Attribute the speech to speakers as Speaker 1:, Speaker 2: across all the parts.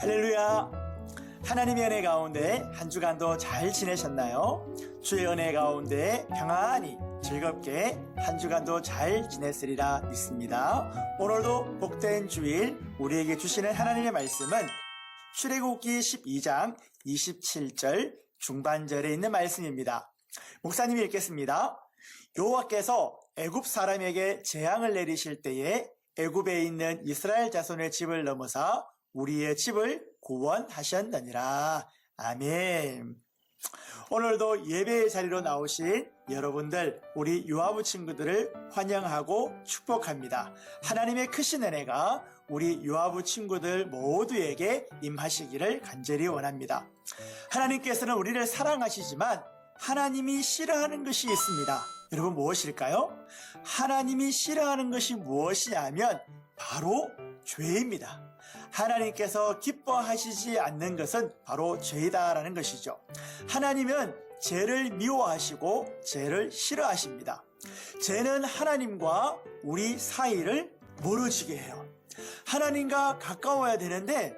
Speaker 1: 할렐루야. 하나님의 은혜 가운데 한 주간도 잘 지내셨나요? 주의 은혜 가운데 평안히 즐겁게 한 주간도 잘 지냈으리라 믿습니다. 오늘도 복된 주일 우리에게 주시는 하나님의 말씀은 출애굽기 12장 27절 중반절에 있는 말씀입니다. 목사님이 읽겠습니다. 여호와께서 애굽 사람에게 재앙을 내리실 때에 애굽에 있는 이스라엘 자손의 집을 넘어사 우리의 집을 구원하셨느니라. 아멘. 오늘도 예배의 자리로 나오신 여러분들, 우리 유아부 친구들을 환영하고 축복합니다. 하나님의 크신 은혜가 우리 유아부 친구들 모두에게 임하시기를 간절히 원합니다. 하나님께서는 우리를 사랑하시지만 하나님이 싫어하는 것이 있습니다. 여러분 무엇일까요? 하나님이 싫어하는 것이 무엇이냐면 바로 죄입니다. 하나님께서 기뻐하시지 않는 것은 바로 죄이다라는 것이죠. 하나님은 죄를 미워하시고 죄를 싫어하십니다. 죄는 하나님과 우리 사이를 멀어지게 해요. 하나님과 가까워야 되는데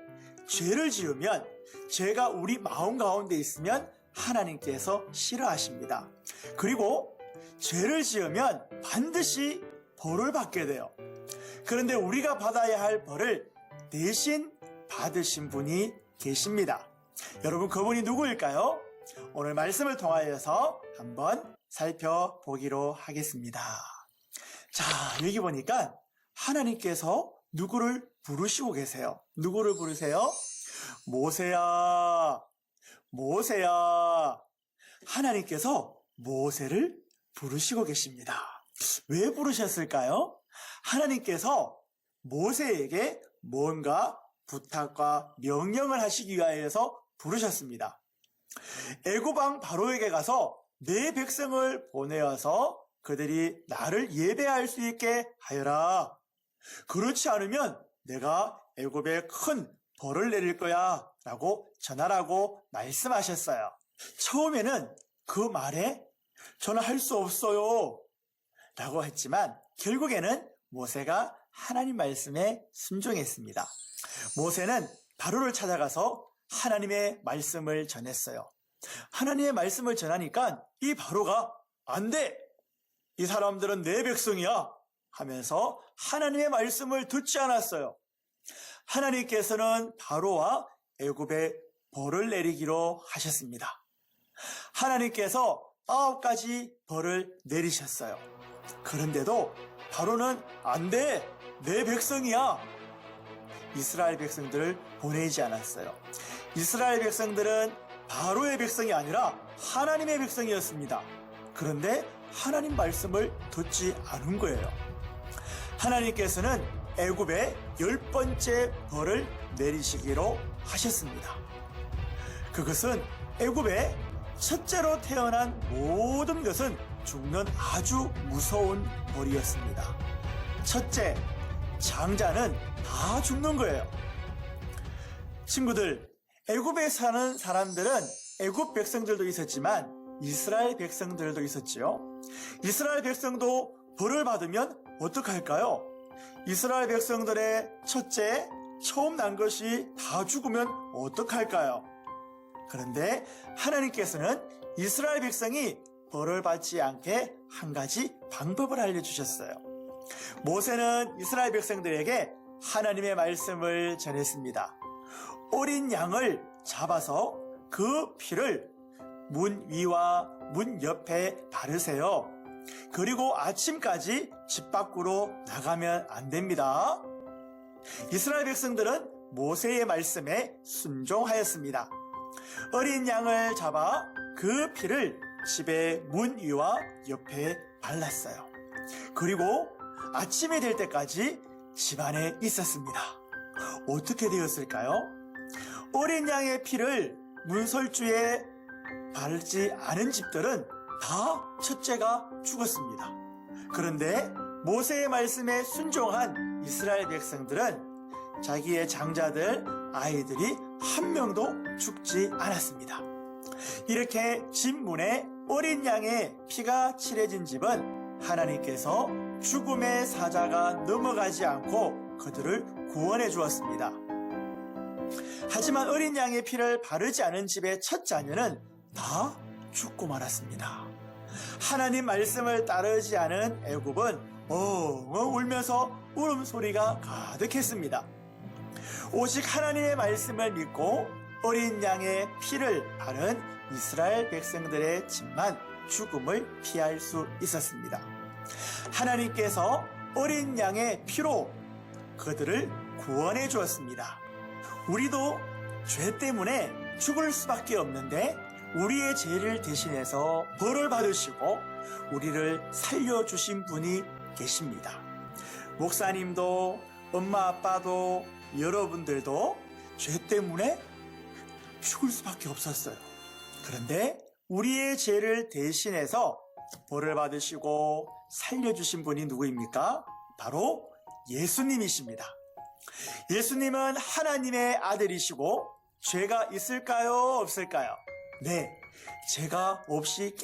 Speaker 1: 죄를 지으면, 죄가 우리 마음 가운데 있으면 하나님께서 싫어하십니다. 그리고 죄를 지으면 반드시 벌을 받게 돼요. 그런데 우리가 받아야 할 벌을 대신 받으신 분이 계십니다. 여러분, 그분이 누구일까요? 오늘 말씀을 통하여서 한번 살펴보기로 하겠습니다. 자, 여기 보니까 하나님께서 누구를 부르시고 계세요. 누구를 부르세요? 모세야, 모세야. 하나님께서 모세를 부르시고 계십니다. 왜 부르셨을까요? 하나님께서 모세에게 뭔가 부탁과 명령을 하시기 위하여서 부르셨습니다. 애굽 왕 바로에게 가서 내 백성을 보내어서 그들이 나를 예배할 수 있게 하여라. 그렇지 않으면 내가 애굽에 큰 벌을 내릴 거야 라고 전하라고 말씀하셨어요. 처음에는 그 말에 저는 할 수 없어요 라고 했지만 결국에는 모세가 하나님 말씀에 순종했습니다. 모세는 바로를 찾아가서 하나님의 말씀을 전했어요. 하나님의 말씀을 전하니까 이 바로가 안 돼! 이 사람들은 내 백성이야! 하면서 하나님의 말씀을 듣지 않았어요. 하나님께서는 바로와 애굽에 벌을 내리기로 하셨습니다. 하나님께서 9가지 벌을 내리셨어요. 그런데도 바로는 안 돼! 내 백성이야! 이스라엘 백성들을 보내지 않았어요. 이스라엘 백성들은 바로의 백성이 아니라 하나님의 백성이었습니다. 그런데 하나님 말씀을 듣지 않은 거예요. 하나님께서는 애굽에 10번째 벌을 내리시기로 하셨습니다. 그것은 애굽에 첫째로 태어난 모든 것은 죽는 아주 무서운 벌이었습니다. 첫째, 장자는 다 죽는 거예요. 친구들, 애굽에 사는 사람들은 애굽 백성들도 있었지만 이스라엘 백성들도 있었지요. 이스라엘 백성도 벌을 받으면 어떡할까요? 이스라엘 백성들의 첫째, 처음 난 것이 다 죽으면 어떡할까요? 그런데 하나님께서는 이스라엘 백성이 벌을 받지 않게 한 가지 방법을 알려주셨어요. 모세는 이스라엘 백성들에게 하나님의 말씀을 전했습니다. 어린 양을 잡아서 그 피를 문 위와 문 옆에 바르세요. 그리고 아침까지 집 밖으로 나가면 안 됩니다. 이스라엘 백성들은 모세의 말씀에 순종하였습니다. 어린 양을 잡아 그 피를 집의 문 위와 옆에 발랐어요. 그리고 아침이 될 때까지 집 안에 있었습니다. 어떻게 되었을까요? 어린 양의 피를 문설주에 바르지 않은 집들은 다 첫째가 죽었습니다. 그런데 모세의 말씀에 순종한 이스라엘 백성들은 자기의 장자들, 아이들이 한 명도 죽지 않았습니다. 이렇게 집 문에 어린 양의 피가 칠해진 집은 하나님께서 죽음의 사자가 넘어가지 않고 그들을 구원해 주었습니다. 하지만 어린 양의 피를 바르지 않은 집의 첫 자녀는 다 죽고 말았습니다. 하나님 말씀을 따르지 않은 애굽은 엉엉 울면서 울음소리가 가득했습니다. 오직 하나님의 말씀을 믿고 어린 양의 피를 바른 이스라엘 백성들의 집만 죽음을 피할 수 있었습니다. 하나님께서 어린 양의 피로 그들을 구원해 주었습니다. 우리도 죄 때문에 죽을 수밖에 없는데 우리의 죄를 대신해서 벌을 받으시고 우리를 살려주신 분이 계십니다. 목사님도 엄마 아빠도 여러분들도 죄 때문에 죽을 수밖에 없었어요. 그런데 우리의 죄를 대신해서 벌을 받으시고 살려주신 분이 누구입니까? 바로 예수님이십니다. 예수님은 하나님의 아들이시고 죄가 있을까요? 없을까요? 네, 죄가 없이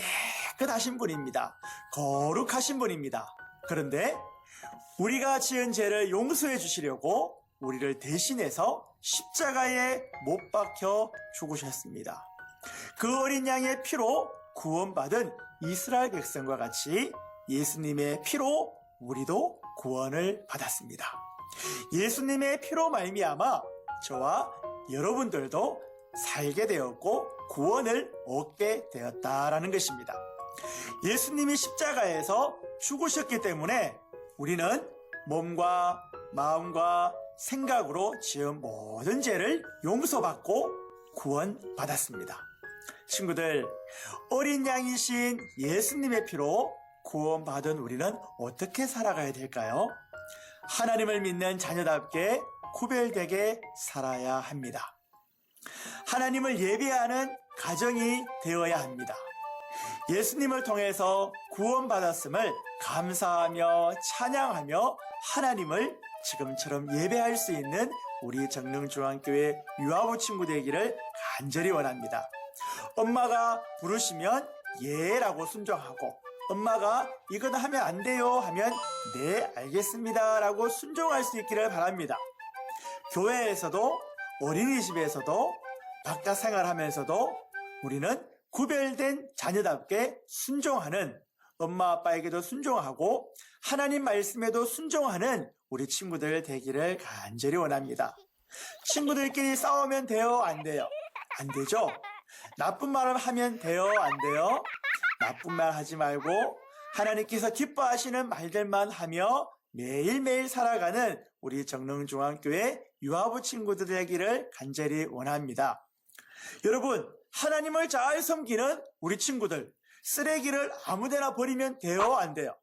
Speaker 1: 깨끗하신 분입니다. 거룩하신 분입니다. 그런데 우리가 지은 죄를 용서해 주시려고 우리를 대신해서 십자가에 못 박혀 죽으셨습니다. 그 어린 양의 피로 구원받은 이스라엘 백성과 같이 예수님의 피로 우리도 구원을 받았습니다. 예수님의 피로 말미암아 저와 여러분들도 살게 되었고 구원을 얻게 되었다라는 것입니다. 예수님이 십자가에서 죽으셨기 때문에 우리는 몸과 마음과 생각으로 지은 모든 죄를 용서받고 구원받았습니다. 친구들, 어린 양이신 예수님의 피로 구원받은 우리는 어떻게 살아가야 될까요? 하나님을 믿는 자녀답게 구별되게 살아야 합니다. 하나님을 예배하는 가정이 되어야 합니다. 예수님을 통해서 구원받았음을 감사하며 찬양하며 하나님을 지금처럼 예배할 수 있는 우리 정릉중앙교회 유아부 친구 되기를 간절히 원합니다. 엄마가 부르시면 예라고 순종하고 엄마가 이건 하면 안 돼요 하면 네 알겠습니다 라고 순종할 수 있기를 바랍니다. 교회에서도 어린이집에서도 바깥 생활하면서도 우리는 구별된 자녀답게 순종하는 엄마 아빠에게도 순종하고 하나님 말씀에도 순종하는 우리 친구들 되기를 간절히 원합니다. 친구들끼리 싸우면 돼요? 안 돼요? 안 되죠? 나쁜 말을 하면 돼요? 안 돼요? 나쁜 말 하지 말고 하나님께서 기뻐하시는 말들만 하며 매일매일 살아가는 우리 정릉중앙교회 유아부 친구들 되기를 간절히 원합니다. 여러분, 하나님을 잘 섬기는 우리 친구들, 쓰레기를 아무데나 버리면 돼요? 안 돼요?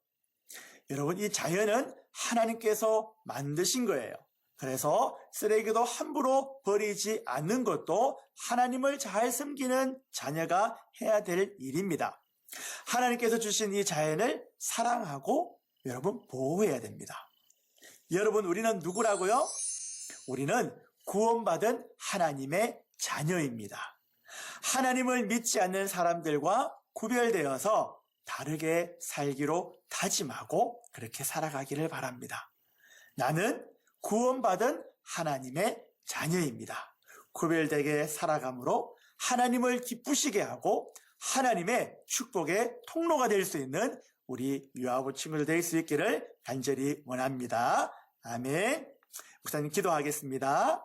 Speaker 1: 여러분, 이 자연은 하나님께서 만드신 거예요. 그래서 쓰레기도 함부로 버리지 않는 것도 하나님을 잘 섬기는 자녀가 해야 될 일입니다. 하나님께서 주신 이 자연을 사랑하고 여러분 보호해야 됩니다. 여러분, 우리는 누구라고요? 우리는 구원받은 하나님의 자녀입니다. 하나님을 믿지 않는 사람들과 구별되어서 다르게 살기로 다짐하고 그렇게 살아가기를 바랍니다. 나는 구원받은 하나님의 자녀입니다. 구별되게 살아감으로 하나님을 기쁘시게 하고 하나님의 축복의 통로가 될 수 있는 우리 유아부 친구들 될 수 있기를 간절히 원합니다. 아멘. 목사님 기도하겠습니다.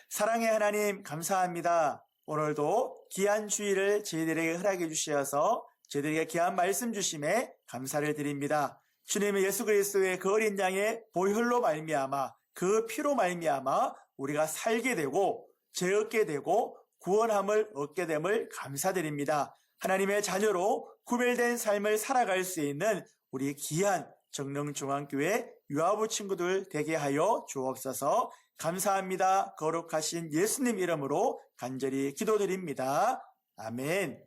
Speaker 1: 사랑의 하나님 감사합니다. 오늘도 귀한 주일을 저희들에게 허락해 주셔서 저희들에게 귀한 말씀 주심에 감사를 드립니다. 주님의 예수 그리스도의 그 어린 양의 보혈로 말미암아 그 피로 말미암아 우리가 살게 되고 죄 얻게 되고 구원함을 얻게 됨을 감사드립니다. 하나님의 자녀로 구별된 삶을 살아갈 수 있는 우리 귀한 정릉중앙교회 유아부 친구들 되게 하여 주옵소서. 감사합니다. 거룩하신 예수님 이름으로 간절히 기도드립니다. 아멘.